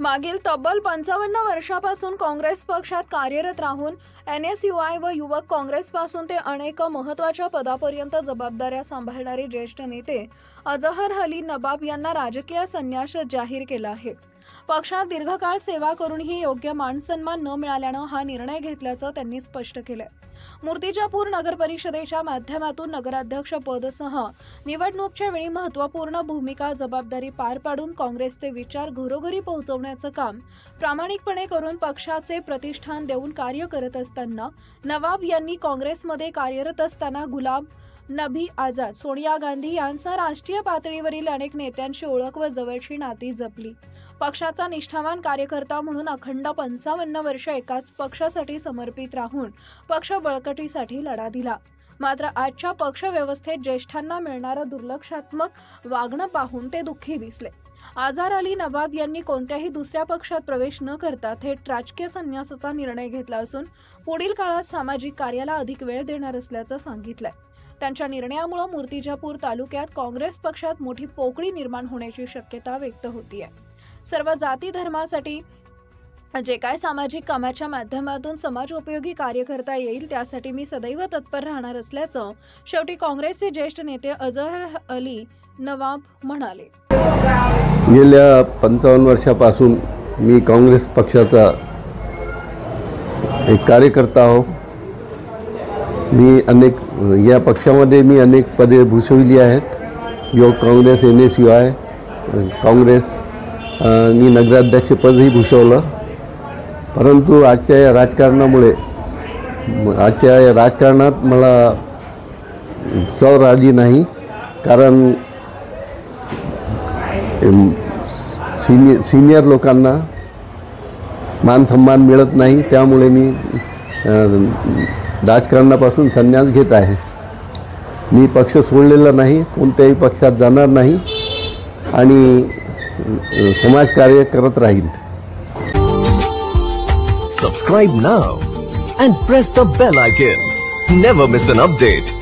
मागील तब्बल 55 वर्षापासून काँग्रेस पक्षात कार्यरत राहून NSUI व युवक काँग्रेसपासून ते अनेक महत्त्वाच्या पदापर्यंत जबाबदाऱ्या सांभाळणारे ज्येष्ठ नेते अजहर अली नवाब यांना राजकीय संन्यास जाहीर केला आहे। पक्षात दीर्घकाळ सेवा करूनही योग्य मानसन्मान न मिळाल्याने हा निर्णय घेतल्याचं त्यांनी स्पष्ट केलं। मूर्तिजापूर नगर परिषदेच्या माध्यमातून नगराध्यक्ष पदासह निवडणुकीच्या वेळी महत्त्वपूर्ण भूमिका जबाबदारी पार पाडून काँग्रेसचे विचार घरोघरी पोहोचवण्याचं काम प्रामाणिकपणे करून पक्षाचे प्रतिष्ठान देऊन कार्य करत असताना नवाब यांनी काँग्रेसमध्ये कार्यरत असताना गुलाम नबी आझाद, सोनिया गांधी यांचा राष्ट्रीय पातळीवरील अनेक नेत्यांची ओळख व जवळची नाती जपली। पक्षाचा निष्ठावान कार्यकर्ता म्हणून अखंड 55 वर्ष एकाच पक्षासाठी समर्पित राहून पक्ष बळकटीसाठी लढा दिला। मात्र आजच्या पक्ष व्यवस्थेत ज्येष्ठांना मिळणारं दुर्लक्षात्मक वागणं पाहून ते दुःखी दिसले। अजहर अली नवाब यांनी कोणत्याही दुसऱ्या पक्षात प्रवेश न करता थेट राजकीय संन्यासाचा निर्णय घेतला असून पुढील काळात सामाजिक कार्याला अधिक वेळ देणार असल्याचं सांगितलंय। त्यांच्या निर्णयामुळे मूर्तिजापूर तालुक्यात काँग्रेस पक्षात मोठी पोकळी निर्माण होण्याची शक्यता व्यक्त होतीये। सर्व जाती धर्मासाठी जे काय सामाजिक कामाच्या माध्यमातून समाज उपयोगी कार्य करता येईल त्यासाठी मी सदैव तत्पर राहणार असल्याचं शेवटी काँग्रेसचे ज्येष्ठ नेते अजहर अली नवाब म्हणाले। गेल्या 55 वर्षापासून मी काँग्रेस पक्षाचा एक कार्यकर्ता आहो। या पक्षामध्ये मी अनेक पदे भूषविली आहेत। युवक काँग्रेस, NSUI काँग्रेस मी नगराध्यक्षपदही भूषवलं। परंतु आजच्या या राजकारणात मला चव आली नाही, कारण सिनियर लोकांना मान सन्मान मिळत नाही। त्यामुळे मी राजकारणापासून संन्यास घेत आहे। मी पक्ष सोडलेला नाही, कोणत्याही पक्षात जाणार नाही आणि समाजकार्य करत राहील। Subscribe now and press the bell icon. Never miss an update.